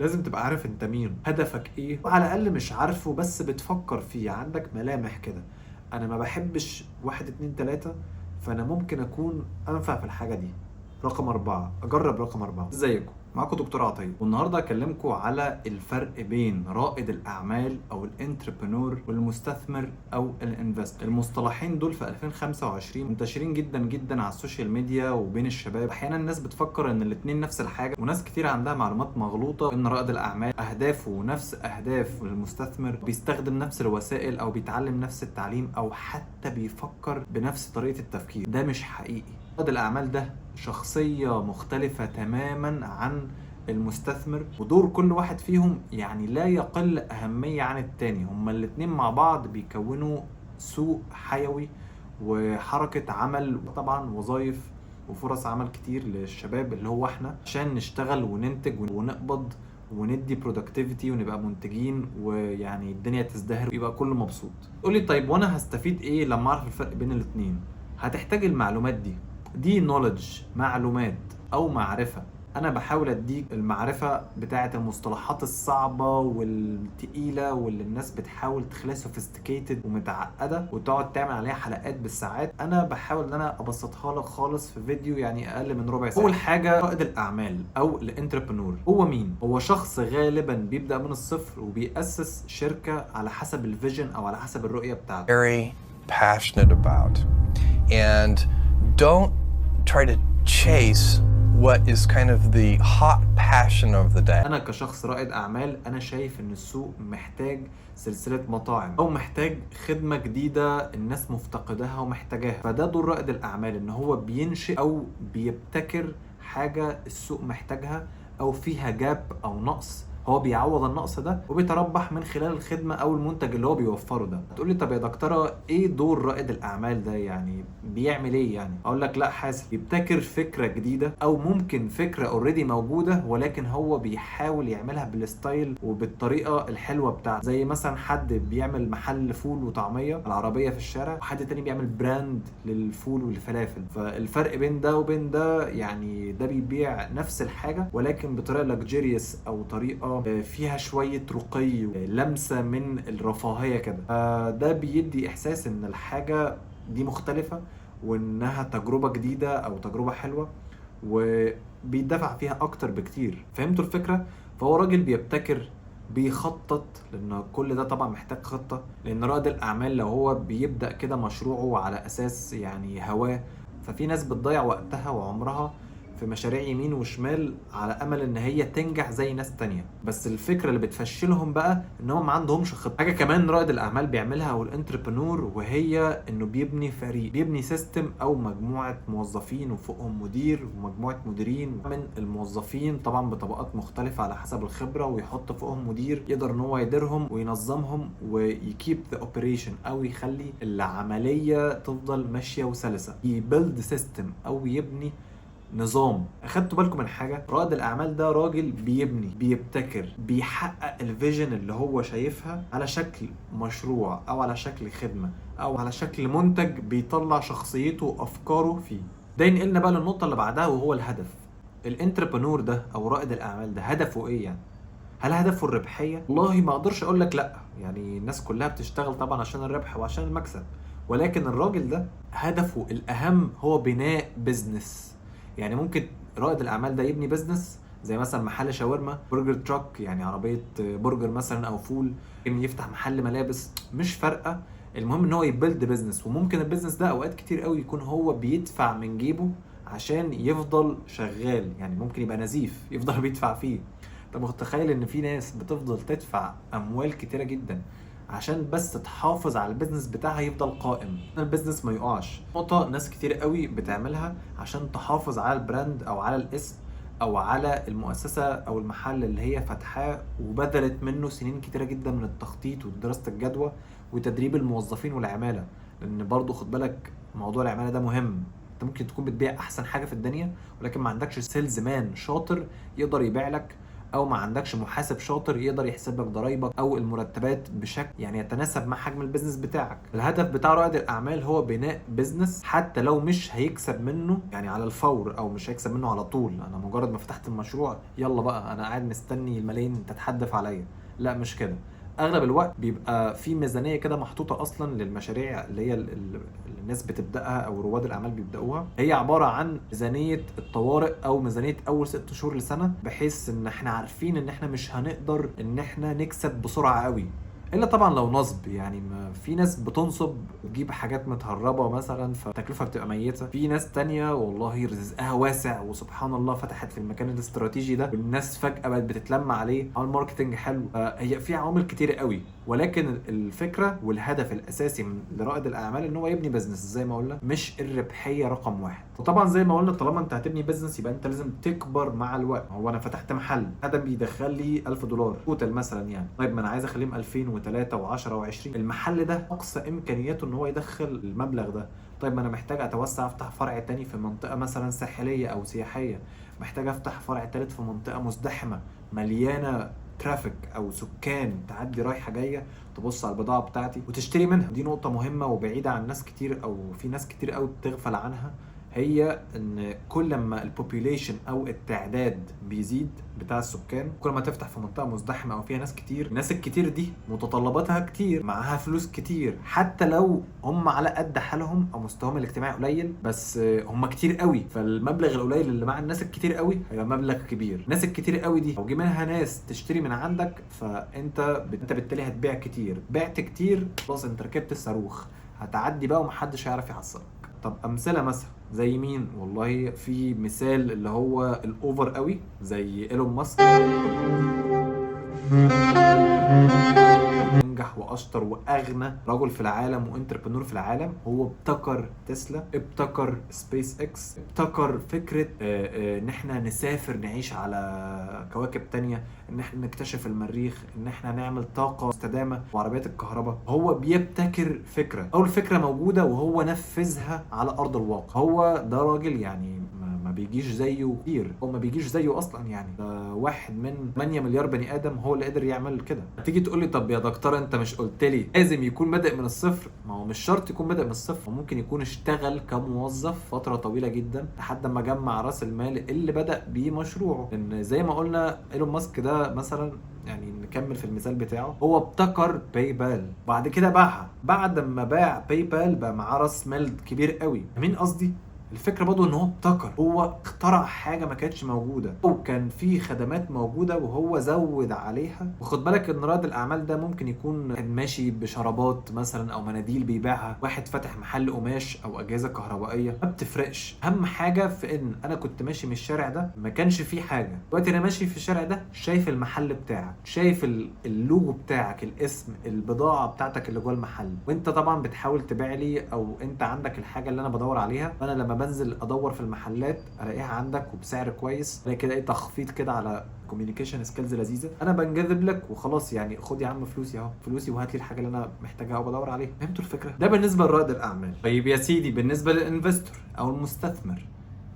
لازم تبقى عارف انت مين، هدفك ايه، وعلى الاقل مش عارفه بس بتفكر فيه، عندك ملامح كده. انا ما بحبش واحد اتنين تلاتة، فانا ممكن اكون انفع في الحاجة دي. رقم 4، اجرب رقم 4. ازيكم؟ معاكم دكتور عطية، والنهارده اكلمكم على الفرق بين رائد الاعمال او الانتربرنور والمستثمر او الانفستور. المصطلحين دول في 2025 منتشرين جدا جدا على السوشيال ميديا وبين الشباب. احيانا الناس بتفكر ان الاتنين نفس الحاجه، وناس كتير عندها معلومات مغلوطه ان رائد الاعمال اهدافه نفس اهداف المستثمر، بيستخدم نفس الوسائل او بيتعلم نفس التعليم او حتى بيفكر بنفس طريقه التفكير. ده مش حقيقي. رائد الاعمال ده شخصيه مختلفه تماما عن المستثمر، ودور كل واحد فيهم يعني لا يقل أهمية عن التاني. هما الاتنين مع بعض بيكونوا سوق حيوي وحركة عمل، وطبعا وظائف وفرص عمل كتير للشباب اللي هو احنا، عشان نشتغل وننتج ونقبض وندي برودكتيفيتي ونبقى منتجين، ويعني الدنيا تزدهر ويبقى كله مبسوط. تقولي طيب وانا هستفيد ايه لما اعرف الفرق بين الاتنين؟ هتحتاج المعلومات دي نوليدج، معلومات او معرفة. انا بحاول اديك المعرفة بتاعة المصطلحات الصعبة والتقيلة واللي الناس بتحاول تخليها سوفيستيكيتد ومتعقدة وتقعد تعمل عليها حلقات بالساعات. انا بحاول ان انا ابسطها لك خالص في فيديو يعني اقل من ربع ساعة. اول حاجة، رائد الاعمال او الانتربرنور هو مين؟ هو شخص غالبا بيبدأ من الصفر وبيأسس شركة على حسب الفيجن او على حسب الرؤية بتاعته. Very passionate about, and don't try to chase what is kind of the hot passion of the day. انا كشخص رائد اعمال، انا شايف ان السوق محتاج سلسلة مطاعم او محتاج خدمة جديدة الناس مفتقداها ومحتاجاها. فده دور رائد الاعمال، ان هو بينشئ او بيبتكر حاجة السوق محتاجها او فيها جاب او نقص، هو بيعوض النقص ده وبيتربح من خلال الخدمة او المنتج اللي هو بيوفره ده. هتقولي طب يا دكتورة ايه دور رائد الاعمال ده؟ يعني بيعمل ايه يعني؟ اقول لك لا، حاسب. يبتكر فكرة جديدة او ممكن فكرة اوريدي موجودة ولكن هو بيحاول يعملها بالستايل وبالطريقة الحلوة بتاعته. زي مثلا حد بيعمل محل فول وطعمية العربية في الشارع، وحد تاني بيعمل براند للفول والفلافل. فالفرق بين ده وبين ده يعني ده بيبيع نفس الحاجة ولكن بطريقة لكجيريوس او طريقة فيها شوية رقي، لمسة من الرفاهية كده. ده بيدي إحساس إن الحاجة دي مختلفة وإنها تجربة جديدة أو تجربة حلوة وبيدفع فيها أكتر بكتير. فهمتوا الفكرة؟ فهو راجل بيبتكر، بيخطط، لأن كل ده طبعا محتاج خطة. لأن رائد الأعمال لو هو بيبدأ كده مشروعه على أساس يعني هواه، ففي ناس بتضيع وقتها وعمرها في مشاريع يمين وشمال على امل ان هي تنجح زي ناس تانية. بس الفكره اللي بتفشلهم بقى ان هم ما عندهمش خطه. حاجه كمان رائد الاعمال بيعملها او الانتربرنور، وهي انه بيبني فريق، بيبني سيستم او مجموعه موظفين وفوقهم مدير ومجموعه مديرين من الموظفين، طبعا بطبقات مختلفه على حسب الخبره، ويحط فوقهم مدير يقدر ان هو يديرهم وينظمهم ويكيب ذا اوبريشن او يخلي العمليه تفضل ماشيه وسلسه. يبيلد سيستم او يبني نظام. اخدتوا بالكم من حاجه؟ رائد الاعمال ده راجل بيبني، بيبتكر، بيحقق الفيجن اللي هو شايفها على شكل مشروع او على شكل خدمه او على شكل منتج، بيطلع شخصيته وافكاره فيه. ده ينقلنا بقى للنقطه اللي بعدها وهو الهدف. الانتربرنور ده او رائد الاعمال ده هدفه ايه يعني؟ هل هدفه الربحيه؟ والله ما اقدرش اقول لك لا، يعني الناس كلها بتشتغل طبعا عشان الربح وعشان المكسب، ولكن الراجل ده هدفه الاهم هو بناء بيزنس. يعني ممكن رائد الاعمال ده يبني بيزنس زي مثلا محل شاورما، برجر تراك يعني عربيه برجر مثلا او فول، ممكن يفتح محل ملابس، مش فارقه. المهم ان هو يبيلد بيزنس، وممكن البيزنس ده اوقات كتير قوي يكون هو بيدفع من جيبه عشان يفضل شغال. يعني ممكن يبقى نزيف يفضل بيدفع فيه. طب متخيل ان في ناس بتفضل تدفع اموال كتيره جدا عشان بس تحافظ على البيزنس بتاعها يفضل قائم، البيزنس ما يقعش. نقطة ناس كتير قوي بتعملها عشان تحافظ على البراند او على الاسم او على المؤسسة او المحل اللي هي فاتحاه وبذلت منه سنين كتيرة جدا من التخطيط ودراسة الجدوى وتدريب الموظفين والعمالة. لان برضو خد بالك موضوع العمالة ده مهم. انت ممكن تكون بتبيع احسن حاجة في الدنيا ولكن ما عندكش سيلز مان شاطر يقدر يبيع لك او ما عندكش محاسب شاطر يقدر يحسب لك ضرايبك او المرتبات بشكل يعني يتناسب مع حجم البيزنس بتاعك. الهدف بتاع رائد الاعمال هو بناء بيزنس حتى لو مش هيكسب منه يعني على الفور او مش هيكسب منه على طول. انا مجرد ما فتحت المشروع يلا بقى انا قاعد مستني الملايين تتحدف عليا، لا مش كده. اغلب الوقت بيبقى في ميزانيه كده محطوطه اصلا للمشاريع اللي هي اللي الناس بتبداها او رواد الاعمال بيبداوها. هي عباره عن ميزانيه الطوارئ او ميزانيه اول 6 شهور لسنه، بحيث ان احنا عارفين ان احنا مش هنقدر ان احنا نكسب بسرعه قوي، الا طبعا لو نصب. يعني ما في ناس بتنصب وتجيب حاجات متهربه مثلا فالتكلفه بتبقى ميته. في ناس تانية والله رزقها واسع وسبحان الله فتحت في المكان الاستراتيجي ده والناس فجاه بقت بتتلم عليه، عمل ماركتنج حلو. هي في عوامل كتير قوي، ولكن الفكره والهدف الاساسي من لرائد الاعمال ان هو يبني بزنس زي ما قلنا، مش الربحيه رقم واحد. وطبعا زي ما قلنا طالما انت هتبني بزنس يبقى انت لازم تكبر مع الوقت. هو انا فتحت محل هذا بيدخل لي $1000 توتال مثلا يعني، طيب ما انا عايز اخليهم 2000 و3 و10 و20. المحل ده اقصى امكانياته ان هو يدخل المبلغ ده. طيب ما انا محتاج اتوسع افتح فرع تاني في منطقه مثلا ساحليه او سياحيه، محتاج افتح فرع تالت في منطقه مزدحمه مليانه ترافيك او سكان تعدي رايحه جايه تبص على البضاعه بتاعتي وتشتري منها. دي نقطه مهمه وبعيده عن ناس كتير او في ناس كتير قوي بتغفل عنها، هي ان كل ما البوبيوليشن او التعداد بيزيد بتاع السكان، كل ما تفتح في منطقه مزدحمه او فيها ناس كتير، الناس الكتير دي متطلباتها كتير، معاها فلوس كتير، حتى لو هم على قد حالهم او مستواهم الاجتماعي قليل بس هم كتير قوي، فالمبلغ القليل اللي مع الناس الكتير قوي هيبقى مبلغ كبير. الناس الكتير قوي دي لو جه منها ناس تشتري من عندك فانت بالتالي هتبيع كتير، بعت كتير خلاص انت ركبت الصاروخ، هتعدي بقى ومحدش هيعرف يحصلك. طب امثله مثلا زي مين؟ والله في مثال اللي هو الاوفر قوي زي ايلون ماسك، انجح واشطر واغنى رجل في العالم وانتربرنور في العالم. هو ابتكر تسلا، ابتكر سبيس اكس، ابتكر فكره ان احنا نسافر نعيش على كواكب تانية، ان احنا نكتشف المريخ، ان احنا نعمل طاقه مستدامه وعربيات الكهرباء. هو بيبتكر فكره او الفكره موجوده وهو نفذها على ارض الواقع. هو ده راجل يعني ما بيجيش زيه كتير، هو ما بيجيش زيه اصلا يعني، ده واحد من 8 مليار بني ادم هو اللي قدر يعمل كده. تيجي تقول لي طب يا دكتور انت مش قلت لي لازم يكون بادئ من الصفر؟ ما هو مش شرط يكون بادئ من الصفر، ممكن يكون اشتغل كموظف فتره طويله جدا لحد ما جمع راس المال اللي بدا بيه مشروعه. ان زي ما قلنا ايلون ماسك ده مثلا، يعني نكمل في المثال بتاعه، هو ابتكر باي بال، بعد كده باعها. بعد ما باع باي بال بقى معاه راس مال كبير قوي. مين قصدي؟ الفكره برضه ان هو ابتكر، هو اخترع حاجه ما كانتش موجوده، وكان في خدمات موجوده وهو زود عليها. وخد بالك ان رائد الاعمال ده ممكن يكون كان ماشي بشرابات مثلا او مناديل بيبيعها، واحد فاتح محل قماش او اجهزه كهربائيه، ما بتفرقش. اهم حاجه في ان انا كنت ماشي من الشارع ده ما كانش فيه حاجه، دلوقتي انا ماشي في الشارع ده شايف المحل بتاعك، شايف اللوجو بتاعك، الاسم، البضاعه بتاعتك اللي جوه المحل، وانت طبعا بتحاول تبيع لي او انت عندك الحاجه اللي انا بدور عليها. فانا لما بنزل ادور في المحلات الاقيها عندك وبسعر كويس، الاقي كده ايه تخفيض كده على كوميونيكيشن سكيلز لذيذه، انا بنجذب لك وخلاص. يعني خد يا عم فلوسي اهو، فلوسي وهات لي الحاجه اللي انا محتاجها او بدور عليها. فهمتوا الفكره؟ ده بالنسبه لرائد الاعمال. طيب يا سيدي بالنسبه للانفستور او المستثمر،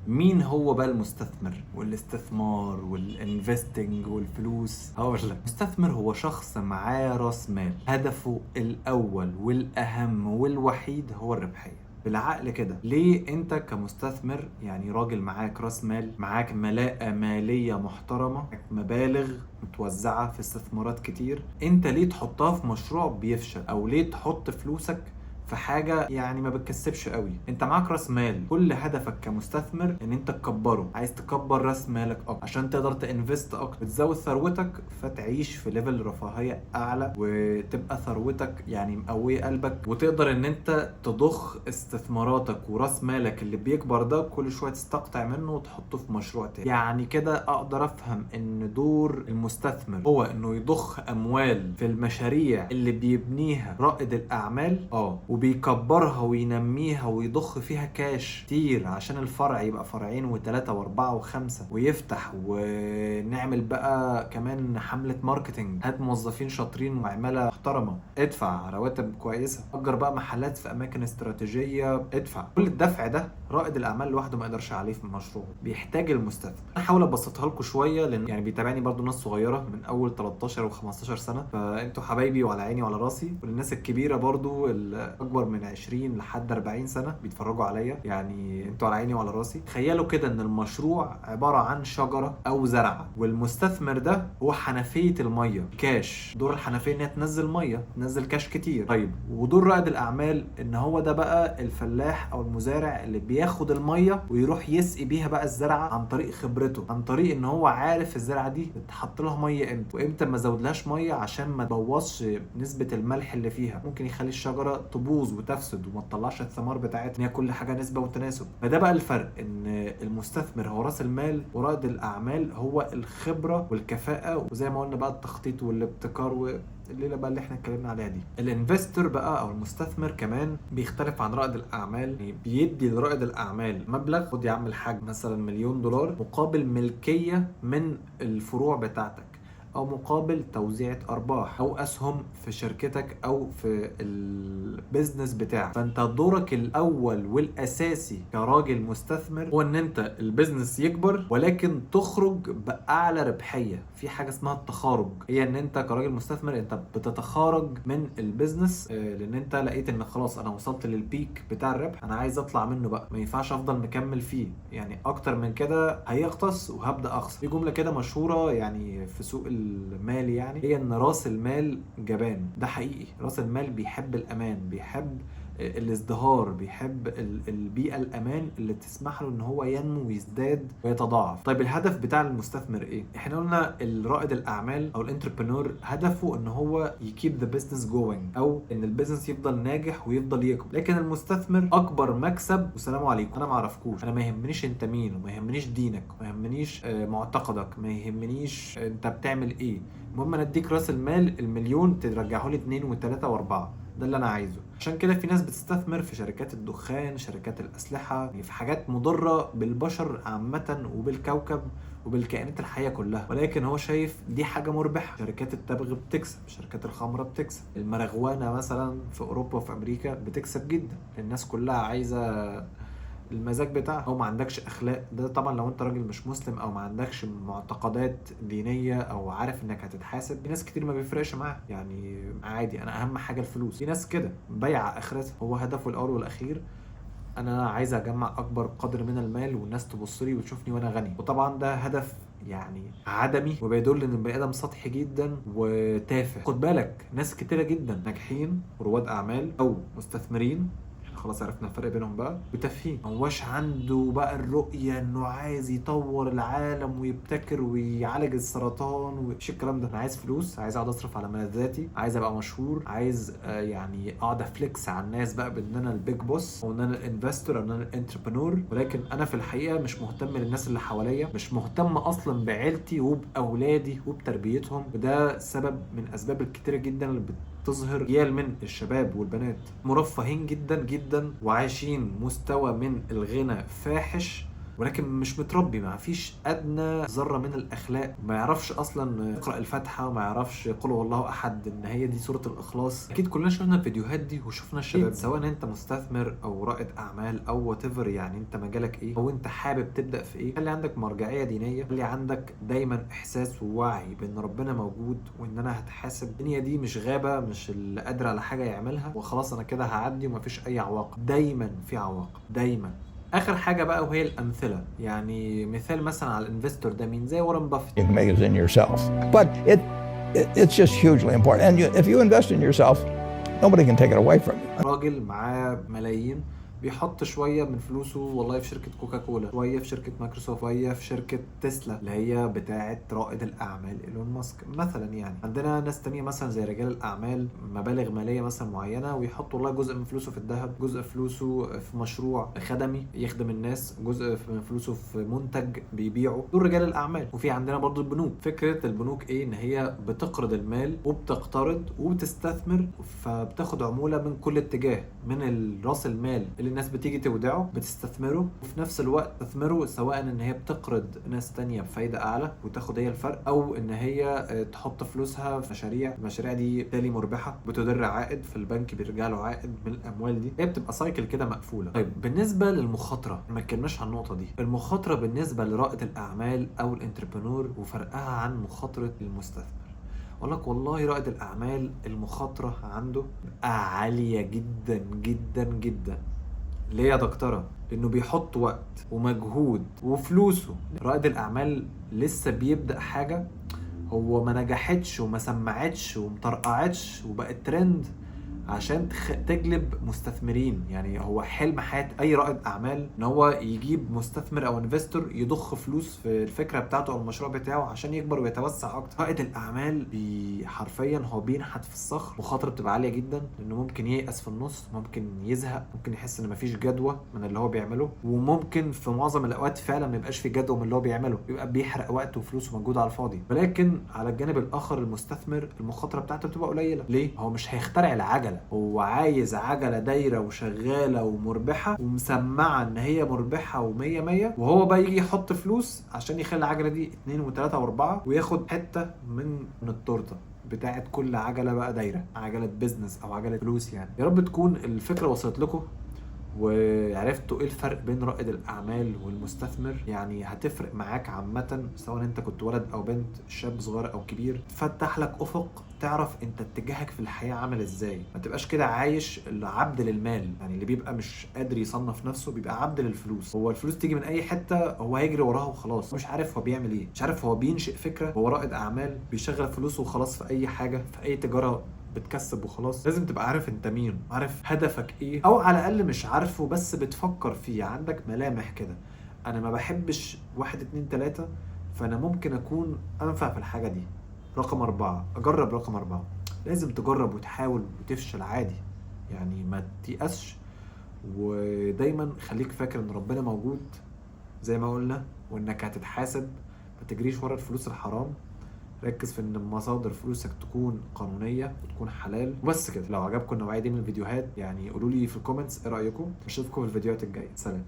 مين هو بقى المستثمر والاستثمار والانفستنج والفلوس؟ هقول لك، المستثمر هو شخص معاه راس مال، هدفه الاول والاهم والوحيد هو الربحيه. بالعقل كده، ليه انت كمستثمر يعني راجل معاك راس مال، معاك ملاءة مالية محترمة، معاك مبالغ متوزعة في استثمارات كتير، انت ليه تحطها في مشروع بيفشل؟ او ليه تحط فلوسك في حاجه يعني ما بتكسبش قوي؟ انت معاك راس مال، كل هدفك كمستثمر ان انت تكبره، عايز تكبر راس مالك اكتر عشان تقدر تنفست اكتر، تزود ثروتك فتعيش في ليفل رفاهيه اعلى، وتبقى ثروتك يعني مقويه قلبك، وتقدر ان انت تضخ استثماراتك وراس مالك اللي بيكبر ده كل شويه تستقطع منه وتحطه في مشروع تاني. يعني كده اقدر افهم ان دور المستثمر هو انه يضخ اموال في المشاريع اللي بيبنيها رائد الاعمال، وبيكبرها وينميها ويضخ فيها كاش كتير عشان الفرع يبقى فرعين وثلاثة واربعة وخمسة ويفتح، ونعمل بقى كمان حملة ماركتينج، هات موظفين شاطرين وعمالة محترمة، ادفع رواتب كويسة، اجر بقى محلات في اماكن استراتيجية، ادفع. كل الدفع ده رائد الاعمال لوحده ما يقدرش عليه في مشروعه، بيحتاج المستثمر. انا هحاول ابسطها لكم شويه لان يعني بيتابعني برضو ناس صغيره من اول 13 و15 سنه، فانتوا حبايبي وعلى عيني وعلى راسي. والناس الكبيره برضو الاكبر من 20 لحد 40 سنه بيتفرجوا عليا، يعني انتوا على عيني وعلى راسي. تخيلوا كده ان المشروع عباره عن شجره او زرعه، والمستثمر ده هو حنفيه الميه كاش. دور الحنفيه ان هي تنزل ميه، تنزل كاش كتير. طيب ودور رائد الاعمال ان هو ده بقى الفلاح او المزارع اللي بياخد الميه ويروح يسقي بيها بقى الزرعه عن طريق خبرته، عن طريق ان هو عارف الزرعه دي بتحط لها ميه امتى وامتى ما ازودلهاش ميه عشان ما تبوظش نسبه الملح اللي فيها، ممكن يخلي الشجره تبوظ وتفسد وما تطلعش الثمار بتاعتها. ان هي كل حاجه نسبه وتناسب. فده بقى الفرق، ان المستثمر هو راس المال ورائد الاعمال هو الخبره والكفاءه، وزي ما قلنا بقى التخطيط والابتكار الليله بقى اللي احنا اتكلمنا عليها دي. الانفستور بقى او المستثمر كمان بيختلف عن رائد الاعمال، يعني بيدي لرائد الاعمال مبلغ، خد يا عم الحاج مثلا $1,000,000 مقابل ملكيه من الفروع بتاعتك، او مقابل توزيعة ارباح او اسهم في شركتك او في البيزنس بتاعك. فانت دورك الاول والاساسي كراجل مستثمر هو ان انت البيزنس يكبر ولكن تخرج باعلى ربحية. في حاجة اسمها التخارج، هي ان انت كراجل مستثمر انت بتتخارج من البيزنس، لان انت لقيت ان خلاص انا وصلت للبيك بتاع الربح، انا عايز اطلع منه بقى، ما ينفعش افضل مكمل فيه، يعني اكتر من كده هيغطس وهبدا اخسر. في جملة كده مشهورة يعني في سوق المالي، يعني هي ان راس المال جبان. ده حقيقي، راس المال بيحب الامان، بيحب الازدهار، بيحب البيئة الامان اللي تسمح له ان هو ينمو ويزداد ويتضاعف. طيب الهدف بتاع المستثمر ايه؟ احنا قلنا الرائد الاعمال او الانتربرنور هدفه ان هو يكيب ذا بزنس جوينج، او ان البيزنس يفضل ناجح ويفضل يكبر. لكن المستثمر اكبر مكسب والسلام عليكم، انا ما اعرفكوش، انا ما يهمنيش انت مين، وما يهمنيش دينك، وما يهمنيش معتقدك، ما يهمنيش انت بتعمل ايه، المهم انا اديك راس المال $1,000,000 ترجعه لي 2 و3 و4، ده اللي انا عايزه. عشان كده في ناس بتستثمر في شركات الدخان، شركات الاسلحه، يعني في حاجات مضره بالبشر عامه وبالكوكب وبالكائنات الحيه كلها، ولكن هو شايف دي حاجه مربحه. شركات التبغ بتكسب، شركات الخمره بتكسب، الماريجوانا مثلا في اوروبا وفي امريكا بتكسب جدا، الناس كلها عايزه المزاج بتاعها. او ما عندكش اخلاق، ده طبعا لو انت راجل مش مسلم او ما عندكش معتقدات دينيه او عارف انك هتتحاسب. في ناس كتير ما بيفرقش معاها، يعني عادي، انا اهم حاجه الفلوس. في ناس كده بايعه اخرتها، هو هدفه الاول والاخير انا عايز اجمع اكبر قدر من المال والناس تبص لي وتشوفني وانا غني. وطبعا ده هدف يعني عدمي وبيدل ان البني ادم سطحي جدا وتافه. خد بالك ناس كتيره جدا ناجحين رواد اعمال او مستثمرين، خلاص عرفنا الفرق بينهم بقى، وتفهيم. مواش عنده بقى الرؤية انه عايز يطور العالم ويبتكر ويعالج السرطان ومش الكلام ده. انا عايز فلوس، عايز اقعد اصرف على ملذاتي، عايز ابقى مشهور، عايز يعني اقعد افليكس على الناس بقى بان انا البيج بوس او ان انا الانفستور او ان انا الانتربرنور. ولكن انا في الحقيقة مش مهتم للناس اللي حواليا، مش مهتم اصلا بعيلتي وباولادي وبتربيتهم. وده سبب من اسباب الكتيرة جدا اللي تظهر جيال من الشباب والبنات مرفهين جدا جدا وعايشين مستوى من الغنى فاحش، ولكن مش متربي، ما فيش ادنى ذره من الاخلاق، ما يعرفش اصلا يقرا الفاتحه، وما يعرفش قل هو الله احد ان هي دي سوره الاخلاص. اكيد كلنا شفنا الفيديوهات دي وشفنا الشباب، سواء انت مستثمر او رائد اعمال او وات ايفر، يعني انت مجالك ايه او انت حابب تبدا في ايه، خلي عندك مرجعيه دينيه، خلي عندك دايما احساس ووعي بان ربنا موجود وان انا هتحاسب. الدنيا دي مش غابه، مش اللي قادر على حاجه يعملها وخلاص انا كده هعدي ومفيش اي عواقب، دايما في عواقب دايما. اخر حاجه بقى وهي الامثله، يعني مثال مثلا على الانفستور ده مين؟ زي وارن بافيت. You can make it in yourself, but it's just hugely important. And if you invest in yourself, nobody can take it away from you. راجل معاه ملايين بيحط شويه من فلوسه والله في شركه كوكاكولا، شويه في شركه مايكروسوفت، شويه في شركه تسلا اللي هي بتاعه رائد الاعمال ايلون ماسك مثلا. يعني عندنا ناس تانية مثلا زي رجال الاعمال مبالغ ماليه مثلا معينه ويحط والله جزء من فلوسه في الذهب، جزء فلوسه في مشروع خدمي يخدم الناس، جزء من فلوسه في منتج بيبيعه. دول رجال الاعمال. وفي عندنا برضو البنوك. فكره البنوك ايه؟ ان هي بتقرض المال وبتقترض وبتستثمر، فبتاخد عموله من كل اتجاه، من راس المال اللي الناس بتيجي تودعه بتستثمره، وفي نفس الوقت تستثمره سواء ان هي بتقرض ناس تانية بفايده اعلى وتاخد هي الفرق، او ان هي تحط فلوسها في مشاريع. المشاريع دي بالتالي مربحه بتدر عائد في البنك، بيرجع له عائد من الاموال دي. هي بتبقى سايكل كده مقفوله. طيب بالنسبه للمخاطره، ما اتكلمناش عن النقطه دي. المخاطره بالنسبه لرائد الاعمال او الانتربرنور وفرقها عن مخاطره المستثمر. اقول لك والله رائد الاعمال المخاطره عنده عاليه جدا جدا جدا. ليه يا دكتوره؟ لانه بيحط وقت ومجهود وفلوسه. رائد الاعمال لسه بيبدا حاجه هو ما نجحتش وما سمعتش ومطرقعتش وبقت ترند عشان تجلب مستثمرين. يعني هو حلم حياة اي رائد اعمال ان هو يجيب مستثمر او انفستور يضخ فلوس في الفكرة بتاعته او المشروع بتاعه عشان يكبر ويتوسع اكتر. رائد الاعمال حرفيا هو بينحت في الصخر. مخاطرة بتبقى عالية جدا لانه ممكن ييأس في النص، ممكن يزهق، ممكن يحس ان مفيش جدوى من اللي هو بيعمله، وممكن في معظم الاوقات فعلا ما يبقاش في جدوى من اللي هو بيعمله، يبقى بيحرق وقت وفلوس ومجهود على الفاضي. ولكن على الجانب الاخر المستثمر المخاطرة بتاعته بتبقى قليلة. ليه؟ هو مش هيخترع العجلة، هو عايز عجلة دايرة وشغالة ومربحة ومسمعة ان هي مربحة ومية مية، وهو بقى يجي يحط فلوس عشان يخلي العجلة دي 2 و3 و4 وياخد حتة من التورتة بتاعت كل عجلة بقى دايرة، عجلة بيزنس او عجلة فلوس. يعني يا رب تكون الفكرة وصلت لكم وعرفتوا ايه الفرق بين رائد الاعمال والمستثمر. يعني هتفرق معاك عامه سواء انت كنت ولد او بنت، شاب صغير او كبير، تفتح لك افق تعرف انت اتجاهك في الحياه عامل ازاي. ما تبقاش كده عايش عبد للمال. يعني اللي بيبقى مش قادر يصنف نفسه بيبقى عبد للفلوس. هو الفلوس تيجي من اي حته هو هيجري وراها وخلاص، مش عارف هو بيعمل ايه، مش عارف هو بينشئ فكره. هو رائد اعمال بيشغل فلوسه وخلاص في اي حاجه، في اي تجاره بتكسب وخلاص. لازم تبقى عارف انت مين، عارف هدفك ايه، او على الاقل مش عارفه بس بتفكر فيه، عندك ملامح كده. انا ما بحبش 1 2 3، فانا ممكن اكون انفع في الحاجة دي. رقم 4 اجرب. رقم 4 لازم تجرب وتحاول وتفشل عادي، يعني ما تيأسش. ودايما خليك فاكر ان ربنا موجود زي ما قلنا، وانك هتتحاسب. ما تجريش ورا الفلوس الحرام، ركز في ان مصادر فلوسك تكون قانونيه وتكون حلال. وبس كده. لو عجبكم النوعيه دي من الفيديوهات يعني قولوا لي في الكومنتس ايه رايكم. اشوفكم في الفيديوهات الجايه. سلام.